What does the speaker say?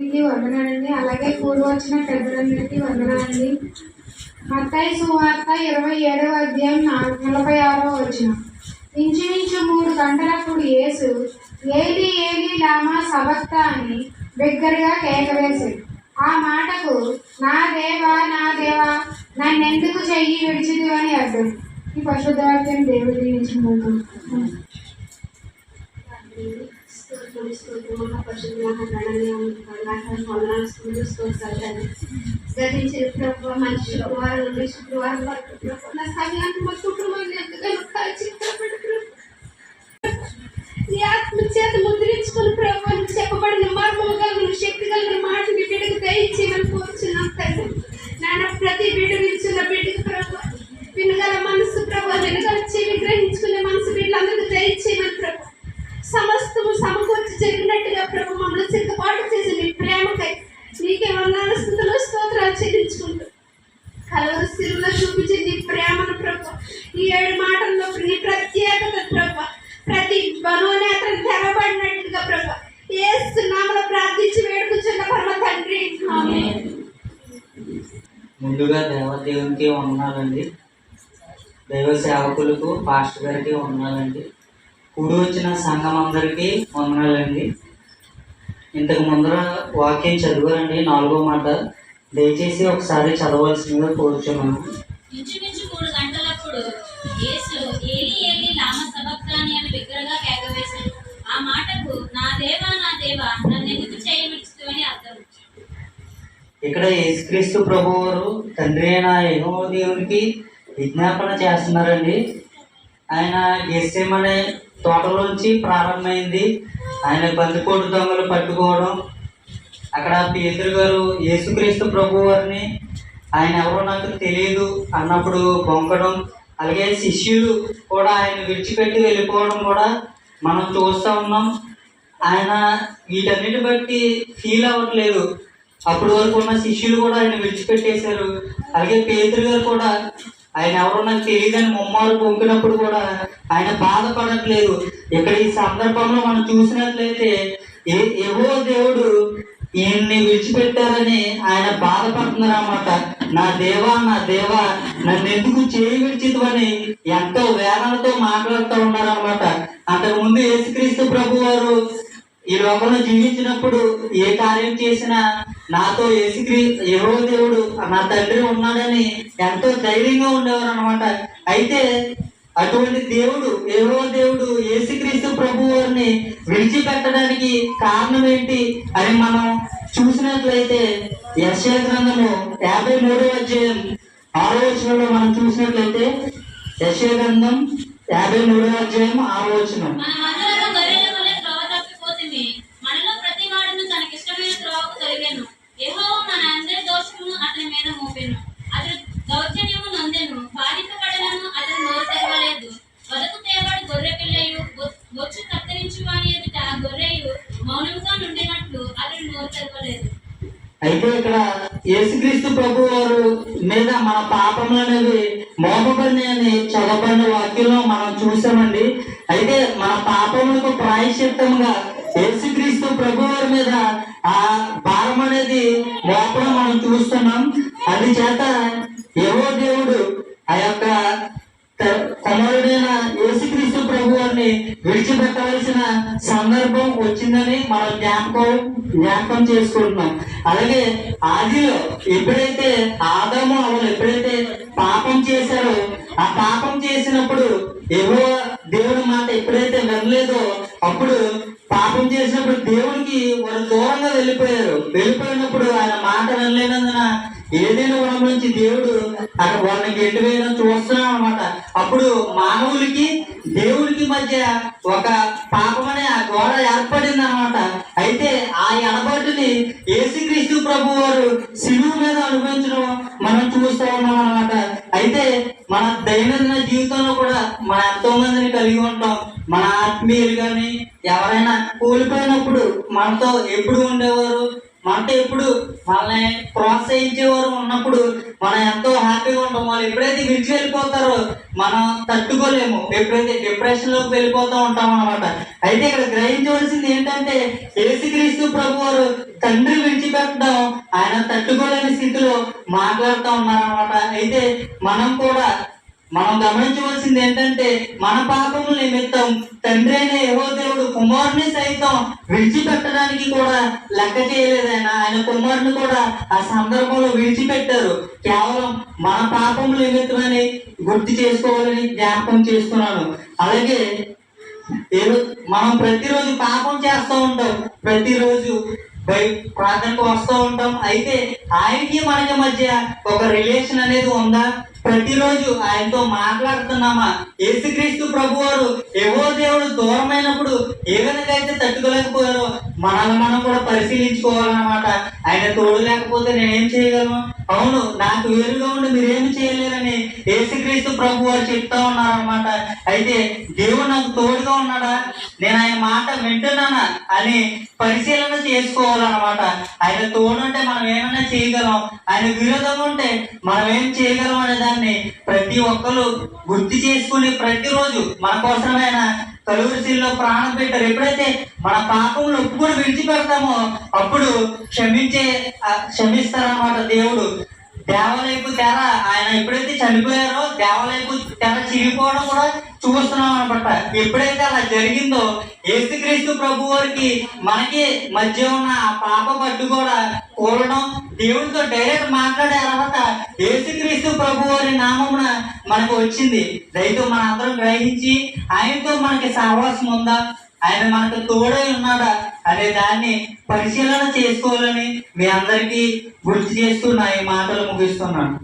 వందనాలండి. అలాగే కూడి వచ్చిన పెద్దలందరికీ వందనాలండి. మత్తయి సువార్త 27వ అధ్యాయం 46వ వచనం. ఇంచుమించు 3 గంటలప్పుడు యేసు ఏలీ ఏలీ లామా సబక్తాని బిగ్గరగా కేకవేశాడు. ఆ మాటకు నా దేవా నా దేవా నన్నెందుకు చెయ్యి విడిచిది అని అర్థం. ఈ పరిశుద్ధవాక్యం దేవుడు దీవించుకుంటాం. గతించిన ప్రభు మంచి శుక్రవారం నుండి శుక్రవారం వరకు ప్రభు నా సమయాన్ని మా కుటుంబాన్ని ఎంతగానో చిత్రపడు నీ ఆత్మ చేత ముద్రించుకుని ప్రభు చెప్పబడిన మర్మము కలిగిన శక్తి కలిగిన మాటని బిడ్డకు దయచేయమని కోరుచున్నాం తండ్రి. నాన్న ప్రతి బిడ్డ నిల్చున్న బిడ్డకు ప్రభు వినగల మనసు ప్రభు వినగల చెవి గ్రహించుకునే మనసు బిడ్డలందరికీ దయచేయమని ప్రభు సమస్తము సమకూర్చి జరిగినట్టుగా ప్రభు మమ్మల్ని సిద్ధపాటు చేసి నీ ప్రేమకై నీకే వందనాలు స్తుతులు స్తోత్రాలు చెల్లించుకుంటూ కలవరి సిరులో చూపించి నీ ప్రేమను ప్రభు ఈ 7 మాటల్లో నీ ప్రత్యేకత ప్రభు ప్రతి మనోనేత్రం తెరవబడినట్టుగా ప్రభు యేసు నామములో ప్రార్థించి వేడుకుచున్న పరమ తండ్రి ఆమేన్. ముందుగా దేవదేవునికి వందనాలండి. దైవ సేవకులకు పాస్టర్ గారికి వందనాలండి. కూడి వచ్చిన సంఘం అందరికీ వందనాలండి. ఇంతకు ముందర వాక్యం చదివారండి 4వ మాట. దయచేసి ఒకసారి చదవాల్సిందిగా కోరుచున్నాను. ఇంచుమించు 3 గంటలప్పుడు యేసు ఏలీ ఏలీ లామా సబక్తాని అని బిగ్గరగా కేకవేశాడు. ఆ మాటకు నా దేవా నన్నెందుకు చెయ్యి విడిచితివి అని అర్థం. ఇక్కడ యేసుక్రీస్తు ప్రభువారు తండ్రి అయిన యెహోవా దేవునికి విజ్ఞాపన చేస్తున్నారండి. ఆయన గెత్సేమనే తోటలోంచి ప్రారంభమైంది. ఆయన బందిపోటు దొంగలు పట్టుకోవడం, అక్కడ పేతురు గారు యేసుక్రీస్తు ప్రభు వారిని ఆయన ఎవరో నాకు తెలియదు అన్నప్పుడు బొంకడం, అలాగే శిష్యులు కూడా ఆయన విడిచిపెట్టి వెళ్ళిపోవడం కూడా మనం చూస్తూ ఉన్నాం. ఆయన వీటన్నిటి బట్టి ఫీల్ అవ్వట్లేదు. అప్పటి వరకు ఉన్న శిష్యులు కూడా ఆయన విడిచిపెట్టేశారు. అలాగే పేతురు గారు కూడా ఆయన ఎవరో నాకు తెలియదని ముమ్మారు పొంకినప్పుడు కూడా ఆయన బాధపడట్లేదు. ఇక్కడ ఈ సందర్భంలో మనం చూసినట్లయితే యెహోవా దేవుడు ఈయన్ని విడిచిపెట్టారని ఆయన బాధపడుతున్నారు అన్నమాట. నా దేవా నన్ను ఎందుకు చేయి విడిచితవని ఎంతో వేదనతో మాట్లాడుతూ ఉన్నారన్నమాట. అంతకుముందు యేసుక్రీస్తు ప్రభు వారు ఈ లోకంలో జీవించినప్పుడు ఏ కార్యం చేసినా నాతో యెహోవా దేవుడు నా తండ్రి ఉన్నాడని ఎంతో ధైర్యంగా ఉండేవారు అనమాట. అయితే అటువంటి దేవుడు యెహోవా దేవుడు యేసుక్రీస్తు ప్రభు వారిని విడిచిపెట్టడానికి కారణం ఏంటి అని మనం చూసినట్లయితే యెషయా గ్రంథము 53వ అధ్యాయం 6వ వచనంలో మనం చూసినట్లయితే యెషయా గ్రంథం 53వ అధ్యాయం 6వ వచనం. మనలో ప్రతి వాడును తనకిష్టమైన త్రోవకు తొలగెను. యెహోవా మన అందరి దోషమును అతని మీద మోపెను. అతడు దౌర్జన్యము నొందెను, బాధింపబడలను అతడు నోరు తెరవలేదు. వదకు తేబడి గొర్రె పిల్లయు బొచ్చు కత్తిరించు వాని ఎదుట గొర్రెయు మౌనముగా నుండినట్లు అతడు నోరు తెరవలేదు. అయితే ఇక్కడ యేసుక్రీస్తు ప్రభు వారు మీద మన పాపములు అనేవి మోపబడినాయని చదవబడిన వాక్యంలో మనం చూసామండి. అయితే మన పాపములకు ప్రాయశ్చిత్తంగా యేసుక్రీస్తు ప్రభు వారి మీద ఆ భారం అనేది మోపడం మనం చూస్తున్నాం. అందుచేత యెహోవా దేవుడు ఆ యొక్క కుమారుడైన యేసుక్రీస్తు ప్రభు వారిని విడిచిపెట్టవలసిన సందర్భం వచ్చిందని మనం జ్ఞాపకం చేసుకుంటున్నాం. అలాగే ఆదిలో ఎప్పుడైతే ఆదాము అవ్వలు ఎప్పుడైతే పాపం చేశారో ఆ పాపం చేసినప్పుడు యెహోవా దేవుడి మాట ఎప్పుడైతే వినలేదో అప్పుడు పాపం చేసినప్పుడు దేవుడికి వారు దూరంగా వెళ్ళిపోయినప్పుడు ఆయన మాట వినలేనందున ఏదైనా వనం నుంచి దేవుడు అక్కడ వాళ్ళని గెట్టి వేయడం చూస్తున్నాం అనమాట. అప్పుడు మానవులకి దేవుడికి మధ్య ఒక పాపం అనే ఆ గోడ ఏర్పడింది అనమాట. అయితే ఆ ఎడబాటుని యేసుక్రీస్తు ప్రభు వారు శిలువ మీద అనుభవించడం మనం చూస్తూ ఉన్నాం అనమాట. అయితే మన దైనందిన జీవితంలో కూడా మనం ఎంతో మందిని కలిగి ఉంటాం. మన ఆత్మీయులు కానీ ఎవరైనా కోల్పోయినప్పుడు మనతో ఎప్పుడు ఉండేవారు, మనతో ఎప్పుడు మనల్ని ప్రోత్సహించేవారు ఉన్నప్పుడు మనం ఎంతో హ్యాపీగా ఉంటాం. వాళ్ళు ఎప్పుడైతే విడిచి వెళ్ళిపోతారో మనం తట్టుకోలేము, ఎప్పుడైతే డిప్రెషన్ లోకి వెళ్ళిపోతూ ఉంటాం అన్నమాట. అయితే ఇక్కడ గ్రహించవలసింది ఏంటంటే యేసుక్రీస్తు ప్రభు వారు తండ్రి విడిచిపెట్టడం ఆయన తట్టుకోలేని స్థితిలో మాట్లాడుతూ ఉన్నారన్నమాట. అయితే మనం గమనించవలసింది ఏంటంటే మన పాపముల నిమిత్తం తండ్రి అయిన యెహోవా దేవుడు కుమారుని సైతం విడిచిపెట్టడానికి కూడా లెక్క చేయలేదు. ఆయన కుమారుని కూడా ఆ సందర్భంలో విడిచిపెట్టారు. కేవలం మన పాపముల నిమిత్తమని గుర్తు చేసుకోవాలని జ్ఞాపకం చేస్తున్నాను. అలాగే మనం ప్రతిరోజు పాపం చేస్తూ ఉంటాం, ప్రతిరోజు ప్రార్థనకు వస్తూ ఉంటాం. అయితే ఆయనకి మనకి మధ్య ఒక రిలేషన్ అనేది ఉందా? ప్రతిరోజు ఆయనతో మాట్లాడుతున్నామా? యేసుక్రీస్తు ప్రభు వారు యెహోవా దేవుడు దూరమైనప్పుడు ఏ విధంగా అయితే తట్టుకోలేకపోయారో మనల్ని మనం కూడా పరిశీలించుకోవాలన్నమాట. ఆయన తోడు లేకపోతే నేనేం చేయగలను? అవును, నాకు వేరుగా ఉండి మీరేమి చేయలేరని యేసుక్రీస్తు ప్రభు వారు చెప్తా ఉన్నారన్నమాట. అయితే దేవుడు నాకు తోడుగా ఉన్నాడా, నేను ఆయన మాట వింటున్నానా అని పరిశీలన చేసుకోవాలన్నమాట. ఆయన తోడు ఉంటే మనం ఏమైనా చేయగలం, ఆయన విరోధంగా ఉంటే మనం ఏం చేయగలం అనే దాన్ని ప్రతి ఒక్కరు గుర్తు చేసుకుని ప్రతిరోజు మన కోసమైన కలువరిశిల్లో ప్రాణం పెట్టారు. ఎప్పుడైతే మన పాపములు ఒప్పుకొని విడిచిపెడతామో అప్పుడు క్షమిస్తారన్నమాట దేవుడు. దేవాలయపు తెర ఆయన ఎప్పుడైతే చనిపోయారో దేవాలయపు తెర చిరిగిపోవడం కూడా చూస్తున్నాం అనమాట. ఎప్పుడైతే అలా జరిగిందో యేసుక్రీస్తు ప్రభు వారికి మనకి మధ్య ఉన్న ఆ పాప పట్టు కూడా కూడడం, దేవుడితో డైరెక్ట్ మాట్లాడే అర్హత యేసుక్రీస్తు ప్రభు వారి నామమున మనకు వచ్చింది. దయతో మన అందరం గ్రహించి ఆయనతో మనకి సహవాసం ఉందా, ఆయన మనకు తోడై ఉన్నాడా అనే దాన్ని పరిశీలన చేసుకోవాలని మీ అందరికీ గుర్తు చేస్తూ నా ఈ మాటలు ముగిస్తున్నాను.